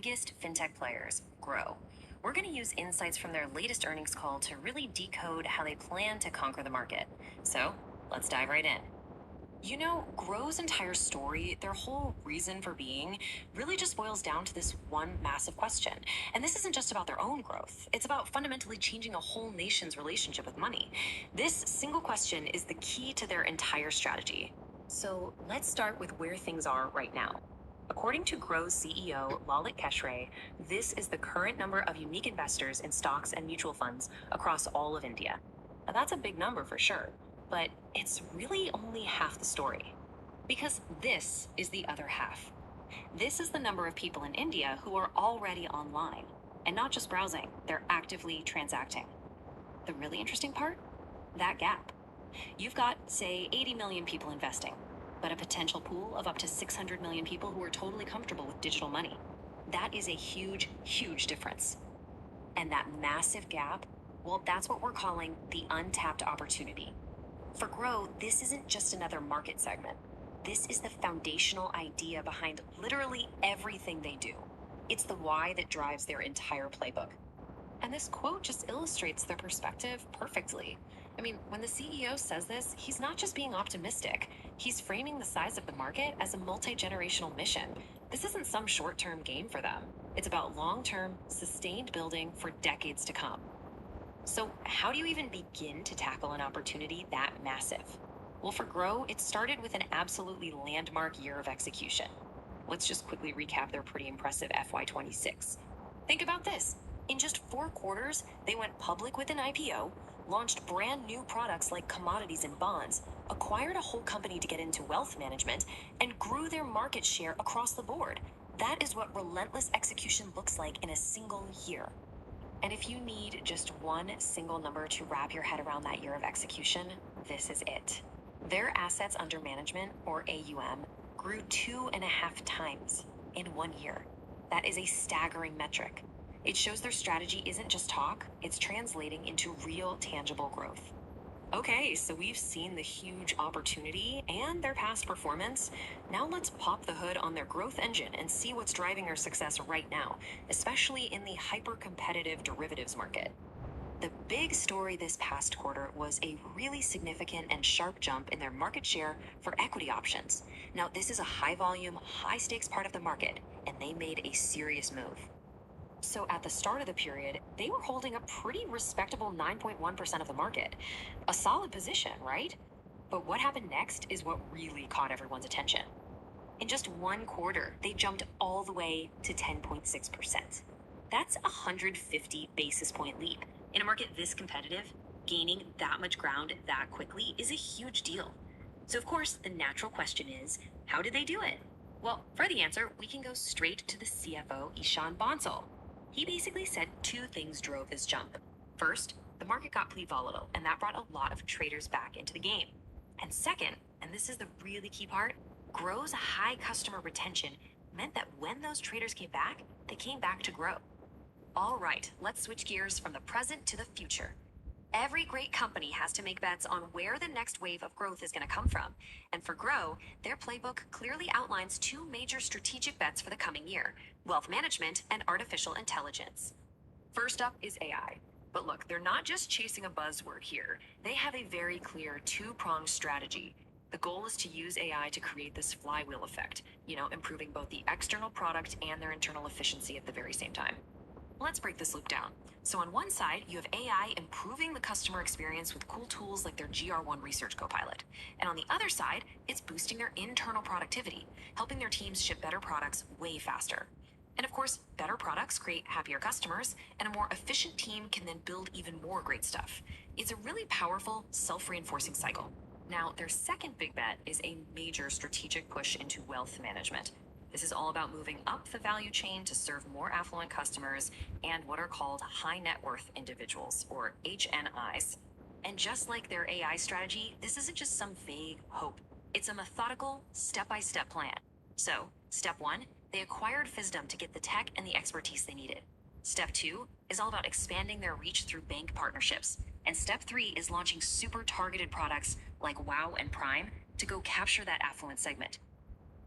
biggest fintech players, Groww. We're going to use insights from their latest earnings call to really decode how they plan to conquer the market. So let's dive right in. You know, Grow's entire story, their whole reason for being, really just boils down to this one massive question. And this isn't just about their own growth, it's about fundamentally changing a whole nation's relationship with money. This single question is the key to their entire strategy. So let's start with where things are right now. According to Grow's CEO, Lalit Keshre, this is the current number of unique investors in stocks and mutual funds across all of India. Now, that's a big number for sure, but it's really only half the story. Because this is the other half. This is the number of people in India who are already online. And not just browsing, they're actively transacting. The really interesting part? That gap. You've got, say, 80 million people investing, but a potential pool of up to 600 million people who are totally comfortable with digital money. That is a huge, huge difference. And that massive gap, well, that's what we're calling the untapped opportunity. For Groww, this isn't just another market segment. This is the foundational idea behind literally everything they do. It's the why that drives their entire playbook. And this quote just illustrates their perspective perfectly. I mean, when the CEO says this, he's not just being optimistic. He's framing the size of the market as a multi-generational mission. This isn't some short-term game for them. It's about long-term, sustained building for decades to come. So how do you even begin to tackle an opportunity that massive? Well, for Groww, it started with an absolutely landmark year of execution. Let's just quickly recap their pretty impressive FY26. Think about this. In just 4 quarters, they went public with an IPO, launched brand new products like commodities and bonds, acquired a whole company to get into wealth management, and grew their market share across the board. That is what relentless execution looks like in a single year. And if you need just one single number to wrap your head around that year of execution, this is it. Their assets under management, or AUM, grew 2.5 times in 1 year. That is a staggering metric. It shows their strategy isn't just talk, it's translating into real, tangible growth. Okay, so we've seen the huge opportunity and their past performance. Now let's pop the hood on their growth engine and see what's driving their success right now, especially in the hyper-competitive derivatives market. The big story this past quarter was a really significant and sharp jump in their market share for equity options. Now, this is a high-volume, high-stakes part of the market, and they made a serious move. So at the start of the period, they were holding a pretty respectable 9.1% of the market. A solid position, right? But what happened next is what really caught everyone's attention. In just 1 quarter, they jumped all the way to 10.6%. That's a 150 basis point leap. In a market this competitive, gaining that much ground that quickly is a huge deal. So of course, the natural question is, how did they do it? Well, for the answer, we can go straight to the CFO, Ishan Bansal. He basically said 2 things drove this jump. First, the market got pretty volatile, and that brought a lot of traders back into the game. And second, and this is the really key part, Grow's high customer retention meant that when those traders came back, they came back to Groww. All right, let's switch gears from the present to the future. Every great company has to make bets on where the next wave of growth is going to come from. And for Groww, their playbook clearly outlines 2 major strategic bets for the coming year: wealth management and artificial intelligence. First up is AI. But look, they're not just chasing a buzzword here. They have a very clear 2-pronged strategy. The goal is to use AI to create this flywheel effect, improving both the external product and their internal efficiency at the very same time. Let's break this loop down. So on one side, you have AI improving the customer experience with cool tools like their GR1 Research Copilot. And on the other side, it's boosting their internal productivity, helping their teams ship better products way faster. And of course, better products create happier customers, and a more efficient team can then build even more great stuff. It's a really powerful, self-reinforcing cycle. Now, their second big bet is a major strategic push into wealth management. This is all about moving up the value chain to serve more affluent customers and what are called high net worth individuals, or HNIs. And just like their AI strategy, this isn't just some vague hope. It's a methodical, step-by-step plan. So, step 1, they acquired Fisdom to get the tech and the expertise they needed. Step 2 is all about expanding their reach through bank partnerships. And step 3 is launching super targeted products like WOW and Prime to go capture that affluent segment.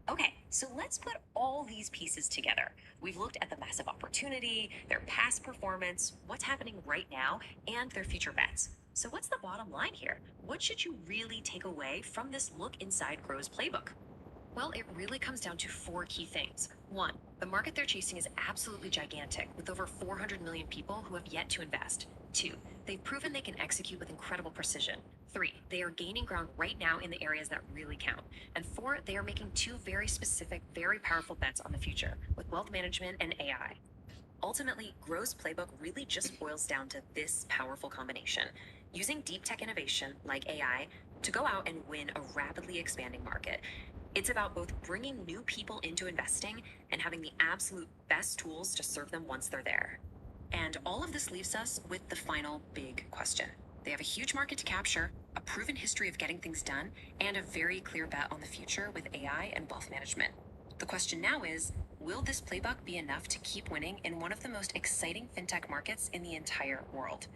Okay, so let's put all these pieces together. We've looked at the massive opportunity, their past performance, what's happening right now, and their future bets. So, what's the bottom line here? What should you really take away from this look inside Grow's playbook? Well, it really comes down to four key things. One, the market they're chasing is absolutely gigantic, with over 400 million people who have yet to invest. Two, they've proven they can execute with incredible precision. Three, they are gaining ground right now in the areas that really count. And four, they are making two very specific, very powerful bets on the future with wealth management and AI. Ultimately, Grow's playbook really just boils down to this powerful combination using deep tech innovation like AI to go out and win a rapidly expanding market. It's about both bringing new people into investing and having the absolute best tools to serve them once they're there. And all of this leaves us with the final big question. They have a huge market to capture, a proven history of getting things done, and a very clear bet on the future with AI and wealth management. The question now is, will this playbook be enough to keep winning in one of the most exciting fintech markets in the entire world?